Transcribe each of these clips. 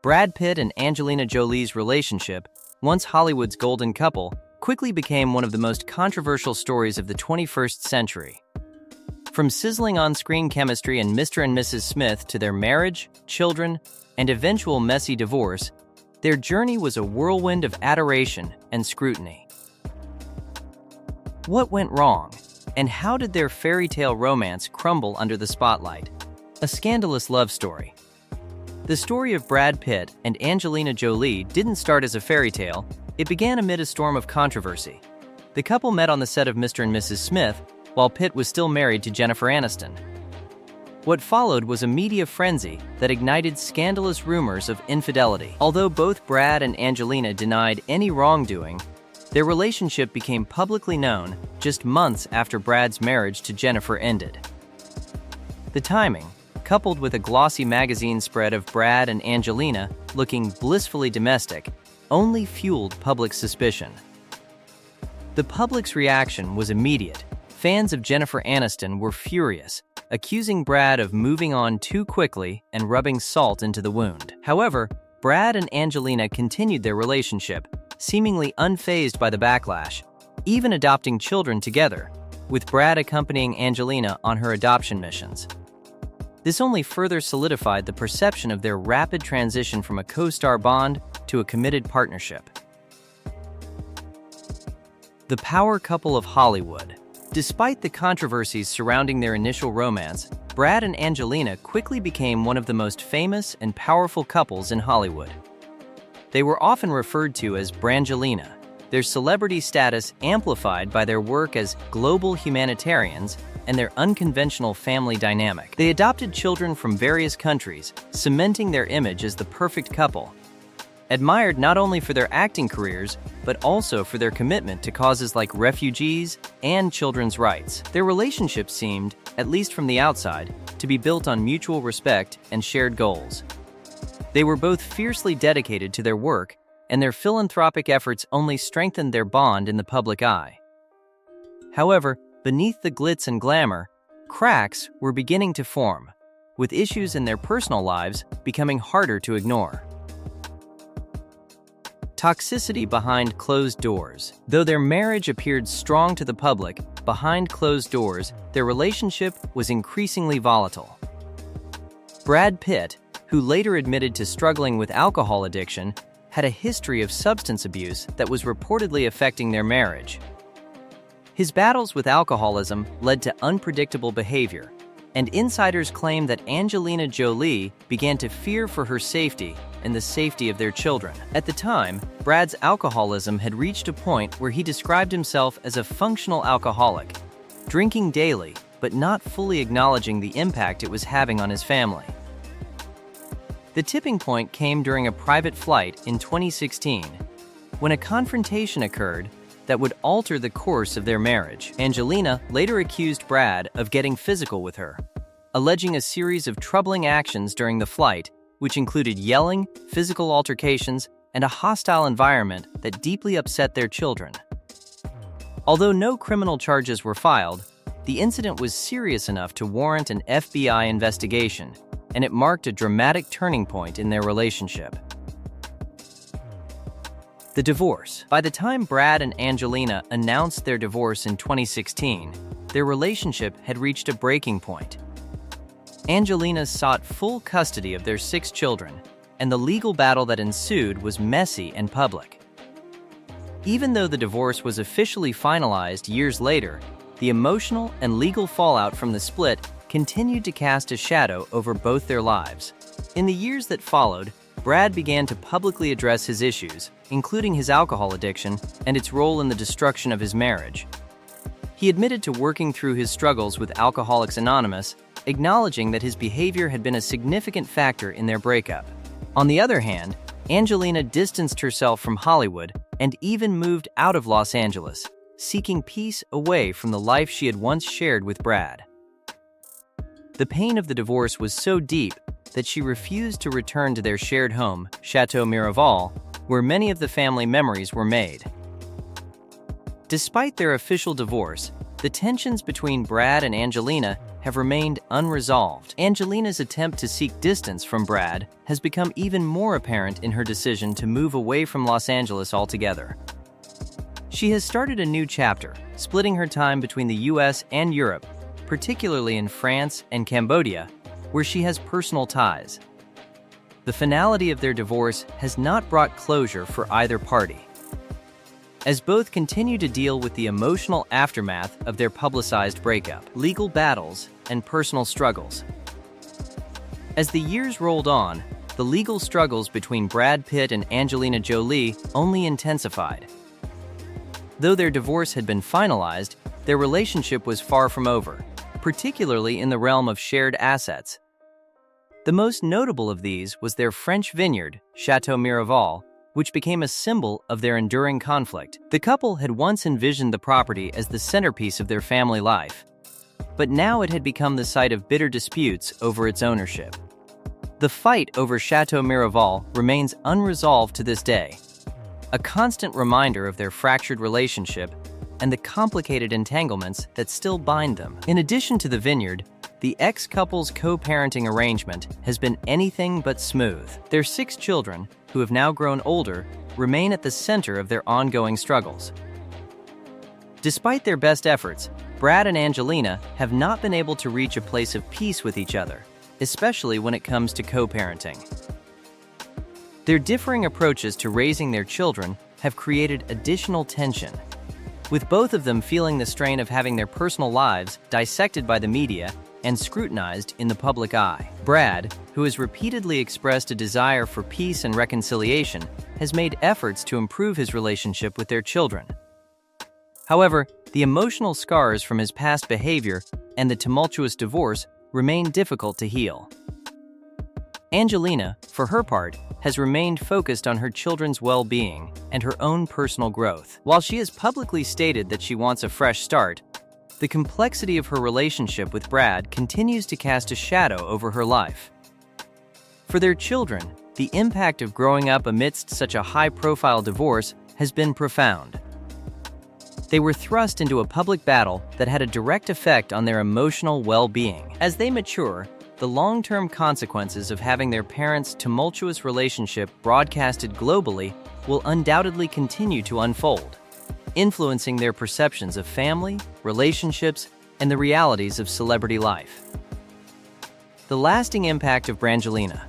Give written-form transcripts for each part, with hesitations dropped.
Brad Pitt and Angelina Jolie's relationship, once Hollywood's golden couple, quickly became one of the most controversial stories of the 21st century. From sizzling on-screen chemistry in Mr. and Mrs. Smith to their marriage, children, and eventual messy divorce, their journey was a whirlwind of adoration and scrutiny. What went wrong, and how did their fairy tale romance crumble under the spotlight? A scandalous love story. The story of Brad Pitt and Angelina Jolie didn't start as a fairy tale, it began amid a storm of controversy. The couple met on the set of Mr. and Mrs. Smith, while Pitt was still married to Jennifer Aniston. What followed was a media frenzy that ignited scandalous rumors of infidelity. Although both Brad and Angelina denied any wrongdoing, their relationship became publicly known just months after Brad's marriage to Jennifer ended. The timing, coupled with a glossy magazine spread of Brad and Angelina looking blissfully domestic, only fueled public suspicion. The public's reaction was immediate. Fans of Jennifer Aniston were furious, accusing Brad of moving on too quickly and rubbing salt into the wound. However, Brad and Angelina continued their relationship, seemingly unfazed by the backlash, even adopting children together, with Brad accompanying Angelina on her adoption missions. This only further solidified the perception of their rapid transition from a co-star bond to a committed partnership. The power couple of Hollywood. Despite the controversies surrounding their initial romance, Brad and Angelina quickly became one of the most famous and powerful couples in Hollywood. They were often referred to as Brangelina, their celebrity status amplified by their work as global humanitarians and their unconventional family dynamic. They adopted children from various countries, cementing their image as the perfect couple. Admired not only for their acting careers, but also for their commitment to causes like refugees and children's rights. Their relationship seemed, at least from the outside, to be built on mutual respect and shared goals. They were both fiercely dedicated to their work, and their philanthropic efforts only strengthened their bond in the public eye. However, beneath the glitz and glamour, cracks were beginning to form, with issues in their personal lives becoming harder to ignore. Toxicity behind closed doors. Though their marriage appeared strong to the public, behind closed doors, their relationship was increasingly volatile. Brad Pitt, who later admitted to struggling with alcohol addiction, had a history of substance abuse that was reportedly affecting their marriage. His battles with alcoholism led to unpredictable behavior, and insiders claim that Angelina Jolie began to fear for her safety and the safety of their children. At the time, Brad's alcoholism had reached a point where he described himself as a functional alcoholic, drinking daily but not fully acknowledging the impact it was having on his family. The tipping point came during a private flight in 2016, when a confrontation occurred that would alter the course of their marriage. Angelina later accused Brad of getting physical with her, alleging a series of troubling actions during the flight, which included yelling, physical altercations, and a hostile environment that deeply upset their children. Although no criminal charges were filed, the incident was serious enough to warrant an FBI investigation, and it marked a dramatic turning point in their relationship. The divorce. By the time Brad and Angelina announced their divorce in 2016, their relationship had reached a breaking point. Angelina sought full custody of their 6 children, and the legal battle that ensued was messy and public. Even though the divorce was officially finalized years later, the emotional and legal fallout from the split continued to cast a shadow over both their lives. In the years that followed, Brad began to publicly address his issues, including his alcohol addiction and its role in the destruction of his marriage. He admitted to working through his struggles with Alcoholics Anonymous, acknowledging that his behavior had been a significant factor in their breakup. On the other hand, Angelina distanced herself from Hollywood and even moved out of Los Angeles, seeking peace away from the life she had once shared with Brad. The pain of the divorce was so deep that she refused to return to their shared home, Château Miraval, where many of the family memories were made. Despite their official divorce, the tensions between Brad and Angelina have remained unresolved. Angelina's attempt to seek distance from Brad has become even more apparent in her decision to move away from Los Angeles altogether. She has started a new chapter, splitting her time between the US and Europe, particularly in France and Cambodia, where she has personal ties. The finality of their divorce has not brought closure for either party, as both continue to deal with the emotional aftermath of their publicized breakup, legal battles, and personal struggles. As the years rolled on, the legal struggles between Brad Pitt and Angelina Jolie only intensified. Though their divorce had been finalized, their relationship was far from over, particularly in the realm of shared assets. The most notable of these was their French vineyard, Château Miraval, which became a symbol of their enduring conflict. The couple had once envisioned the property as the centerpiece of their family life, but now it had become the site of bitter disputes over its ownership. The fight over Château Miraval remains unresolved to this day, a constant reminder of their fractured relationship and the complicated entanglements that still bind them. In addition to the vineyard, the ex-couple's co-parenting arrangement has been anything but smooth. Their 6 children, who have now grown older, remain at the center of their ongoing struggles. Despite their best efforts, Brad and Angelina have not been able to reach a place of peace with each other, especially when it comes to co-parenting. Their differing approaches to raising their children have created additional tension, with both of them feeling the strain of having their personal lives dissected by the media and scrutinized in the public eye. Brad, who has repeatedly expressed a desire for peace and reconciliation, has made efforts to improve his relationship with their children. However, the emotional scars from his past behavior and the tumultuous divorce remain difficult to heal. Angelina, for her part, has remained focused on her children's well-being and her own personal growth. While she has publicly stated that she wants a fresh start, the complexity of her relationship with Brad continues to cast a shadow over her life. For their children, the impact of growing up amidst such a high-profile divorce has been profound. They were thrust into a public battle that had a direct effect on their emotional well-being. As they mature, the long-term consequences of having their parents' tumultuous relationship broadcasted globally will undoubtedly continue to unfold, influencing their perceptions of family, relationships, and the realities of celebrity life. The lasting impact of Brangelina.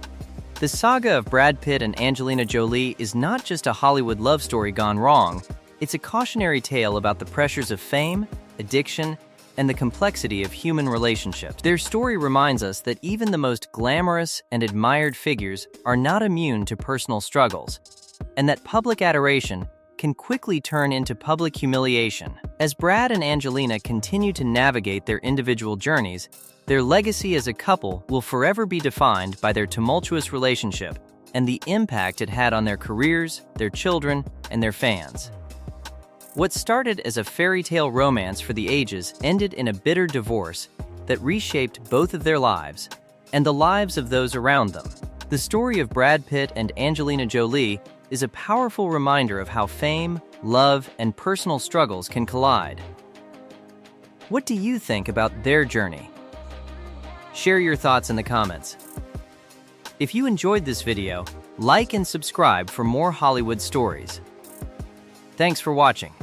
The saga of Brad Pitt and Angelina Jolie is not just a Hollywood love story gone wrong, it's a cautionary tale about the pressures of fame, addiction, and the complexity of human relationships. Their story reminds us that even the most glamorous and admired figures are not immune to personal struggles, and that public adoration can quickly turn into public humiliation. As Brad and Angelina continue to navigate their individual journeys, their legacy as a couple will forever be defined by their tumultuous relationship and the impact it had on their careers, their children, and their fans. What started as a fairy tale romance for the ages ended in a bitter divorce that reshaped both of their lives and the lives of those around them. The story of Brad Pitt and Angelina Jolie is a powerful reminder of how fame, love, and personal struggles can collide. What do you think about their journey? Share your thoughts in the comments. If you enjoyed this video, like and subscribe for more Hollywood stories. Thanks for watching.